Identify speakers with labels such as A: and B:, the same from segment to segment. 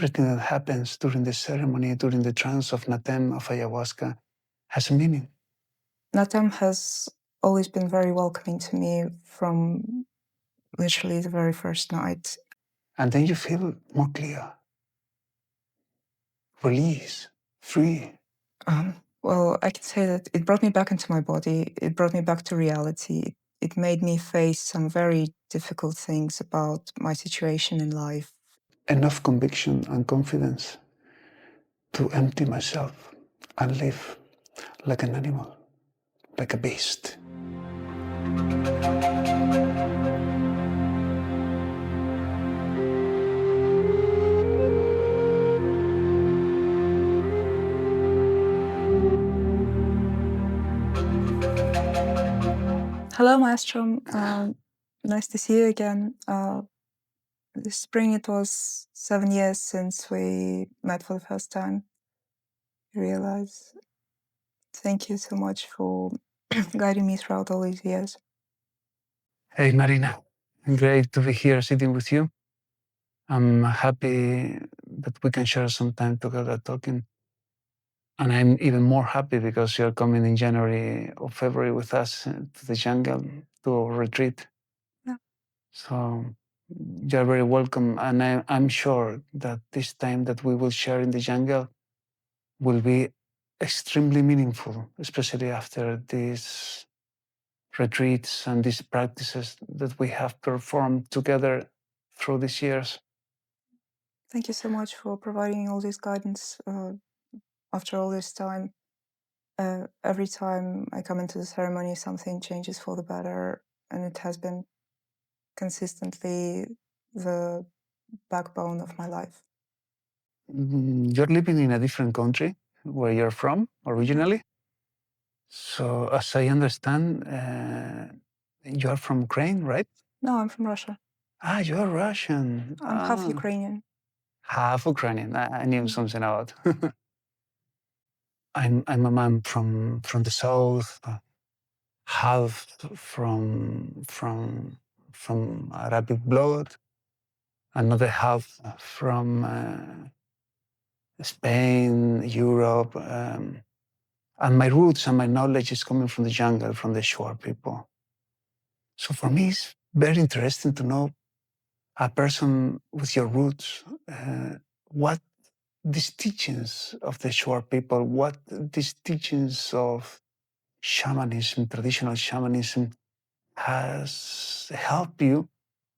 A: everything that happens during the ceremony, during the trance of Natem, of ayahuasca, has a meaning.
B: Natem has always been very welcoming to me from literally the very first night.
A: And then you feel more clear, release, free.
B: Well, I can say that it brought me back into my body. It brought me back to reality. It made me face some very difficult things about my situation in life.
A: Enough conviction and confidence to empty myself and live like an animal, like a beast.
B: Hello, maestro. Nice to see you again. This spring it was 7 years since we met for the first time. I realize. Thank you so much for guiding me throughout all these years.
A: Hey, Marina. Great to be here sitting with you. I'm happy that we can share some time together talking. And I'm even more happy because you're coming in January or February with us to the jungle, to a retreat.
B: Yeah.
A: So you're very welcome. And I'm sure that this time that we will share in the jungle will be extremely meaningful, especially after these retreats and these practices that we have performed together through these years.
B: Thank you so much for providing all this guidance after all this time. Every time I come into the ceremony, something changes for the better, and it has been consistently the backbone of my life.
A: You're living in a different country where you're from originally. So, as I understand, you are from Ukraine, right?
B: No, I'm from Russia.
A: Ah, you're Russian.
B: I'm half Ukrainian.
A: Half Ukrainian. I knew something about. I'm a man from the south, half from Arabic blood, another half from Spain, Europe, and my roots and my knowledge is coming from the jungle, from the shore people. So for me, it's very interesting to know a person with your roots, what these teachings of the shore people, what these teachings of shamanism, traditional shamanism, has helped you,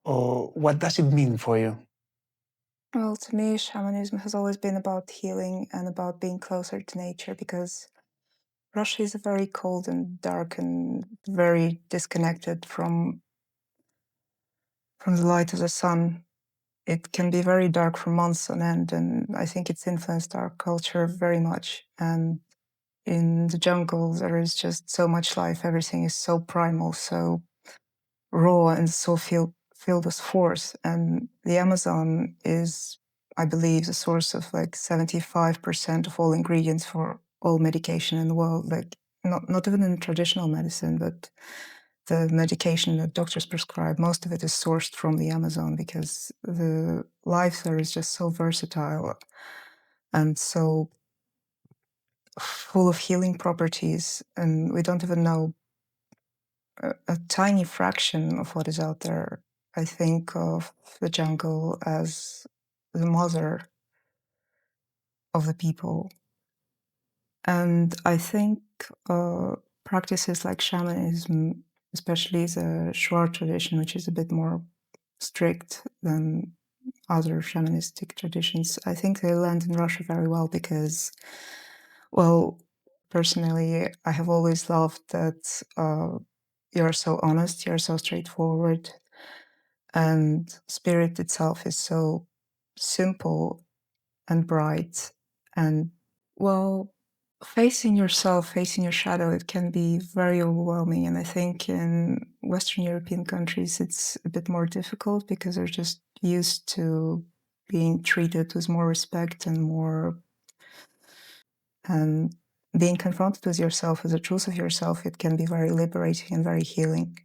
A: or what does it mean for you?
B: Well, to me, shamanism has always been about healing and about being closer to nature, because Russia is a very cold and dark and very disconnected from the light of the sun. It can be very dark for months on end, and I think it's influenced our culture very much. And in the jungle, there is just so much life. Everything is so primal, so raw, and so filled with force. And the Amazon is, I believe, the source of like 75% of all ingredients for all medication in the world. Like not even in traditional medicine, but the medication that doctors prescribe, most of it is sourced from the Amazon, because the life there is just so versatile and so full of healing properties. And we don't even know a tiny fraction of what is out there. I think of the jungle as the mother of the people. And I think practices like shamanism, especially the Shuar tradition, which is a bit more strict than other shamanistic traditions, I think they land in Russia very well because, well, personally, I have always loved that you're so honest, you're so straightforward, and spirit itself is so simple and bright. And, well, facing yourself, facing your shadow, it can be very overwhelming. And I think in Western European countries, it's a bit more difficult because they're just used to being treated with more respect and more, and being confronted with yourself, with the truth of yourself, it can be very liberating and very healing.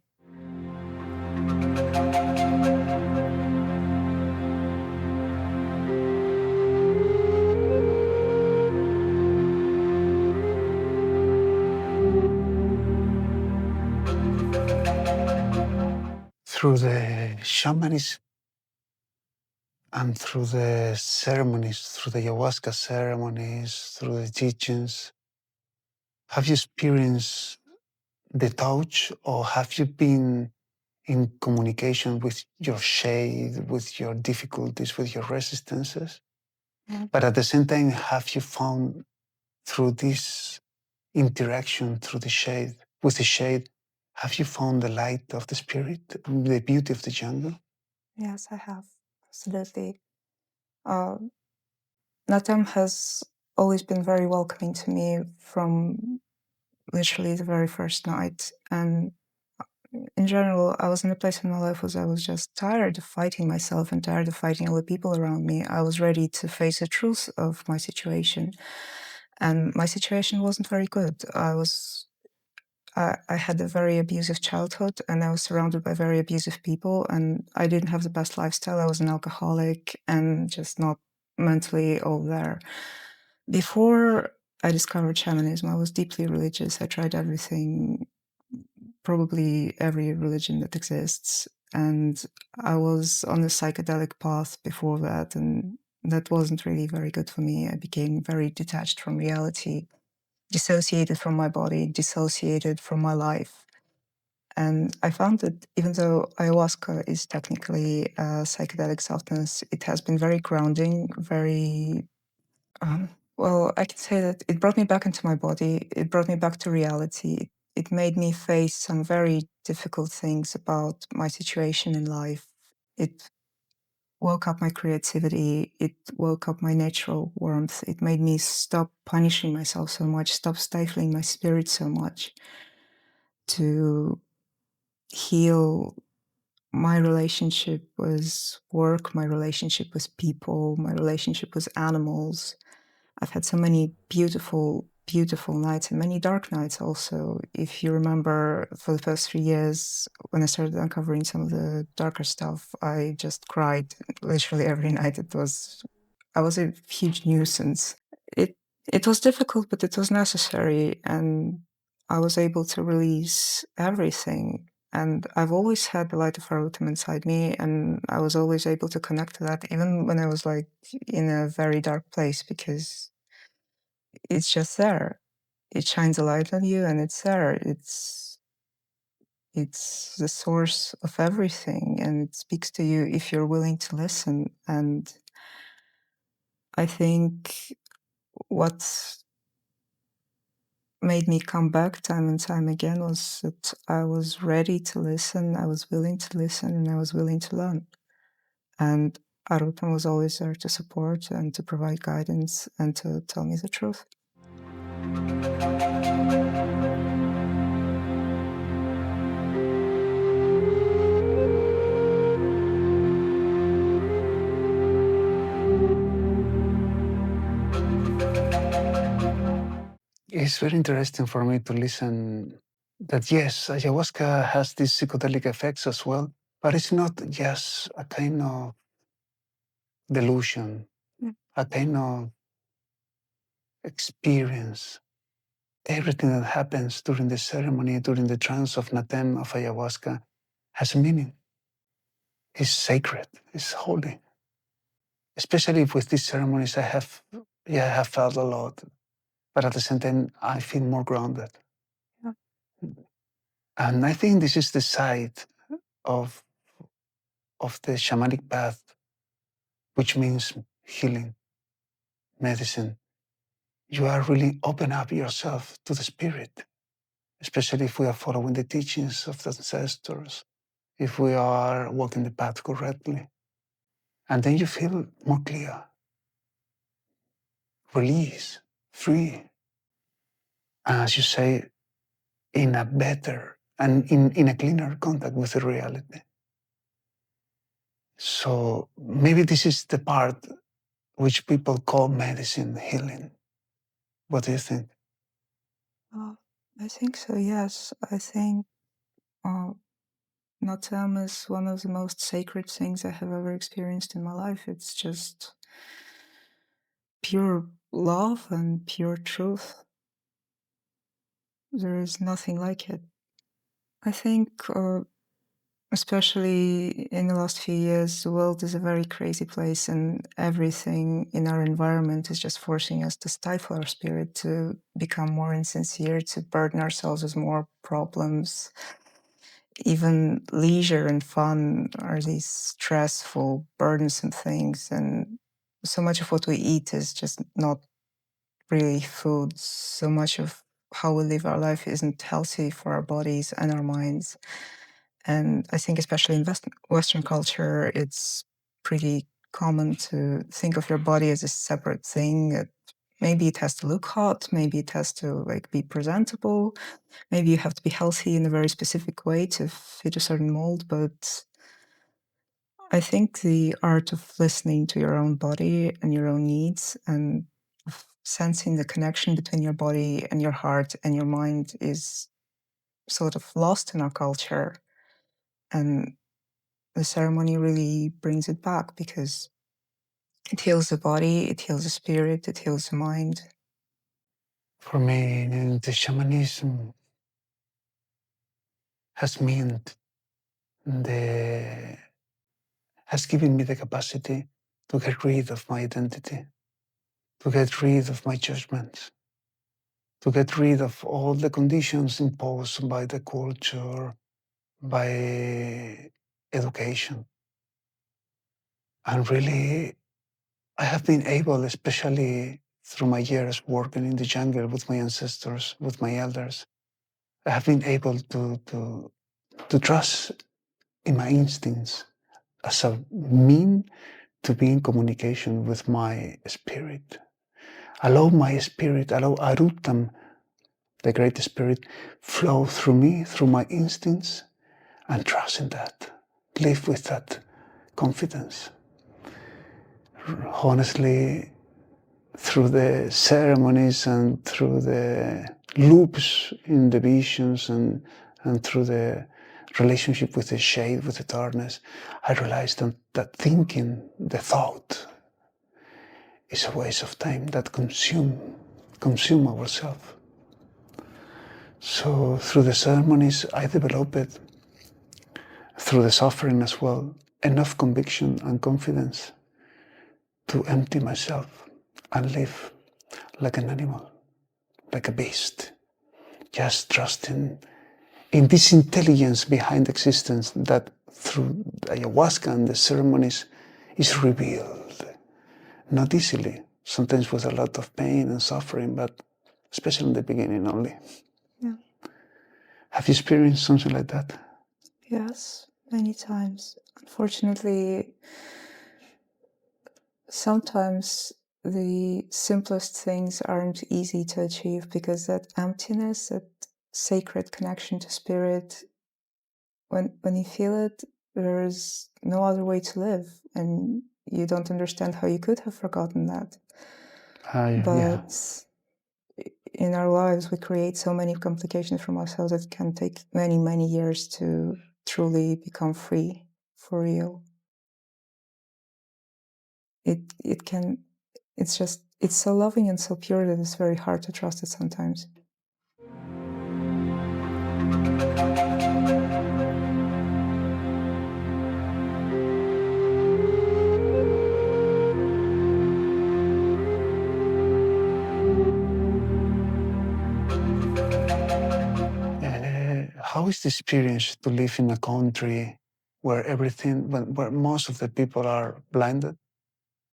A: through the shamanism and through the ceremonies, through the ayahuasca ceremonies, through the teachings, have you experienced the touch, or have you been in communication with your shade, with your difficulties, with your resistances? But at the same time, have you found through this interaction through the shade, with the shade, have you found the light of the spirit, the beauty of the jungle?
B: Yes, I have. Absolutely. Natam has always been very welcoming to me from literally the very first night. And in general, I was in a place in my life where I was just tired of fighting myself and tired of fighting all the people around me. I was ready to face the truth of my situation. And my situation wasn't very good. I had a very abusive childhood, and I was surrounded by very abusive people, and I didn't have the best lifestyle. I was an alcoholic and just not mentally all there. Before I discovered shamanism, I was deeply religious. I tried everything, probably every religion that exists. And I was on a psychedelic path before that, and that wasn't really very good for me. I became very detached from reality, dissociated from my body, dissociated from my life. And I found that even though ayahuasca is technically a psychedelic substance, it has been very grounding, very well, I can say that it brought me back into my body. It brought me back to reality. It made me face some very difficult things about my situation in life. It woke up my creativity. It woke up my natural warmth. It made me stop punishing myself so much, stop stifling my spirit so much, to heal my relationship with work, my relationship with people, my relationship with animals. I've had so many beautiful, beautiful nights and many dark nights also. If you remember, for the first 3 years, when I started uncovering some of the darker stuff, I just cried literally every night. I was a huge nuisance. It, it was difficult, but it was necessary. And I was able to release everything. And I've always had the light of Arutam inside me, and I was always able to connect to that, even when I was like in a very dark place, because it's just there. It shines a light on you, and it's there. It's the source of everything, and it speaks to you if you're willing to listen. And I think what made me come back time and time again was that I was ready to listen, I was willing to listen, and I was willing to learn. And Arutan was always there to support and to provide guidance and to tell me the truth.
A: It's very interesting for me to listen that yes, ayahuasca has these psychedelic effects as well, but it's not just a kind of delusion, a kind of experience. Everything that happens during the ceremony, during the trance of Natem of ayahuasca, has a meaning. It's sacred, it's holy. Especially with these ceremonies, I have felt a lot, but at the same time, I feel more grounded.
B: Yeah.
A: And I think this is the side of the shamanic path, which means healing, medicine. You are really open up yourself to the spirit, especially if we are following the teachings of the ancestors, if we are walking the path correctly. And then you feel more clear, release, free. And as you say, in a better and in a cleaner contact with the reality. So maybe this is the part which people call medicine healing. What do you think?
B: I think so, yes. I think Natam is one of the most sacred things I have ever experienced in my life. It's just pure love and pure truth. There is nothing like it. I think especially in the last few years, the world is a very crazy place, and everything in our environment is just forcing us to stifle our spirit, to become more insincere, to burden ourselves with more problems. Even leisure and fun are these stressful, burdensome things, and so much of what we eat is just not really food. So much of how we live our life isn't healthy for our bodies and our minds. And I think especially in Western culture, it's pretty common to think of your body as a separate thing. Maybe it has to look hot, maybe it has to be presentable, maybe you have to be healthy in a very specific way to fit a certain mold. But I think the art of listening to your own body and your own needs and of sensing the connection between your body and your heart and your mind is sort of lost in our culture. And the ceremony really brings it back because it heals the body, it heals the spirit, it heals the mind.
A: For me, the shamanism has given me the capacity to get rid of my identity, to get rid of my judgments, to get rid of all the conditions imposed by the culture, by education. And really, I have been able, especially through my years working in the jungle with my ancestors, with my elders, I have been able to trust in my instincts as a mean to be in communication with my spirit. Allow my spirit, allow Arutam, the great spirit, flow through me, through my instincts, and trust in that. Live with that confidence. Honestly, through the ceremonies and through the loops in the visions and through the relationship with the shade, with the darkness, I realized that thinking, the thought, is a waste of time that consume ourselves. So through the ceremonies, I developed, through the suffering as well, enough conviction and confidence to empty myself and live like an animal, like a beast, just trusting in this intelligence behind existence that through ayahuasca and the ceremonies is revealed. Not easily, sometimes with a lot of pain and suffering, but especially in the beginning only.
B: Yeah.
A: Have you experienced something like that?
B: Yes, many times. Unfortunately, sometimes the simplest things aren't easy to achieve because that emptiness, that sacred connection to spirit, when you feel it, there is no other way to live, and you don't understand how you could have forgotten that. But in our lives, we create so many complications from ourselves that it can take many, many years to truly become free for real. It's so loving and so pure that it's very hard to trust it sometimes.
A: How is the experience to live in a country where where most of the people are blinded?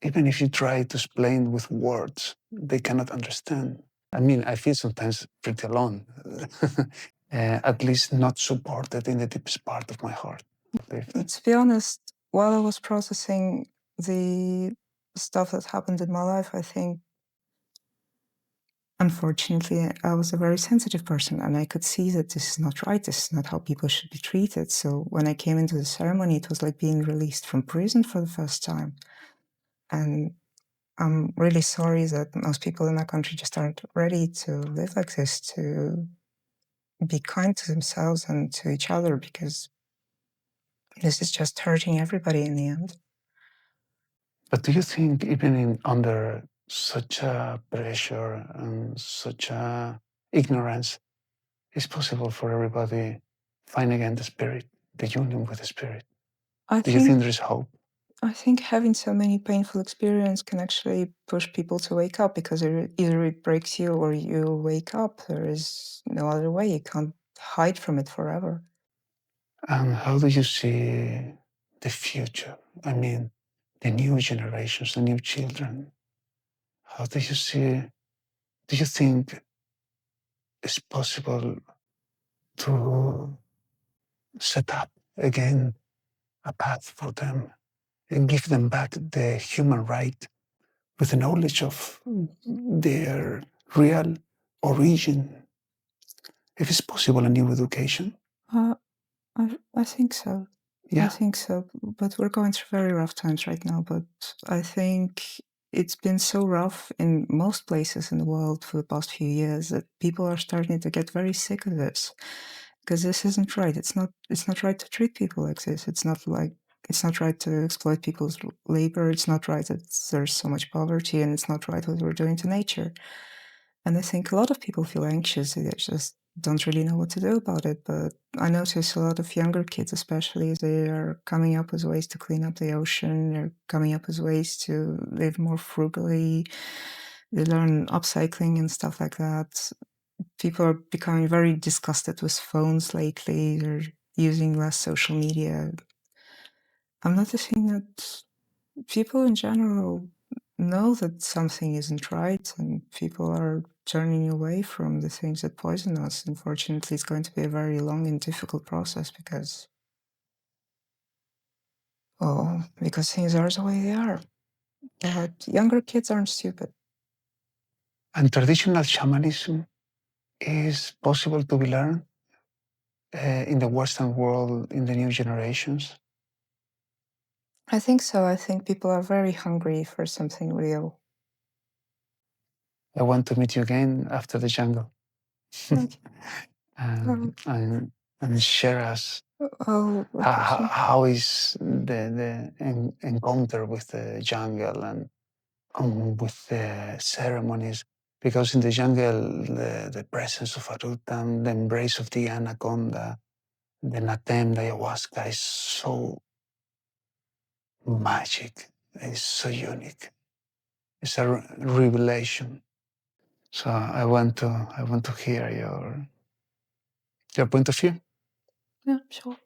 A: Even if you try to explain with words, they cannot understand. I mean, I feel sometimes pretty alone, at least not supported in the deepest part of my heart.
B: To be honest, while I was processing the stuff that happened in my life, I think, unfortunately, I was a very sensitive person, and I could see that this is not right. This is not how people should be treated. So when I came into the ceremony, it was like being released from prison for the first time. And I'm really sorry that most people in our country just aren't ready to live like this, to be kind to themselves and to each other, because this is just hurting everybody in the end.
A: But do you think even under such a pressure and such a ignorance, it's possible for everybody find again the spirit? the union with the spirit?
B: I
A: Do you think
B: think
A: there is hope?
B: I think having so many painful experiences can actually push people to wake up, because either it breaks you or you wake up. There is no other way. You can't hide from it forever.
A: And how do you see the future? I mean, the new generations, the new children. How do you see, do you think it's possible to set up again a path for them and give them back the human right with the knowledge of their real origin? If it's possible, a new education?
B: Uh, I think so. I
A: Yeah.
B: think so. But we're going through very rough times right now. But I think it's been so rough in most places in the world for the past few years that people are starting to get very sick of this, because this isn't right. It's not right to treat people like this. It's not right to exploit people's labor. It's not right that there's so much poverty, and it's not right what we're doing to nature. And I think a lot of people feel anxious. They just don't really know what to do about it. But I notice a lot of younger kids, especially, they are coming up with ways to clean up the ocean. They're coming up with ways to live more frugally. They learn upcycling and stuff like that. People are becoming very disgusted with phones lately. They're using less social media. I'm noticing that people in general know that something isn't right, and people are turning away from the things that poison us. Unfortunately, it's going to be a very long and difficult process because things are the way they are. But younger kids aren't stupid.
A: And traditional shamanism is possible to be learned in the Western world in the new generations?
B: I think so. I think people are very hungry for something real.
A: I want to meet you again after the jungle
B: Okay.
A: and share us
B: Okay.
A: how is the encounter with the jungle and with the ceremonies. Because in the jungle, the presence of Arutan, the embrace of the anaconda, the natem, the ayahuasca is so magic. It's so unique. It's a revelation. So I want to hear your point of view.
B: Yeah, sure.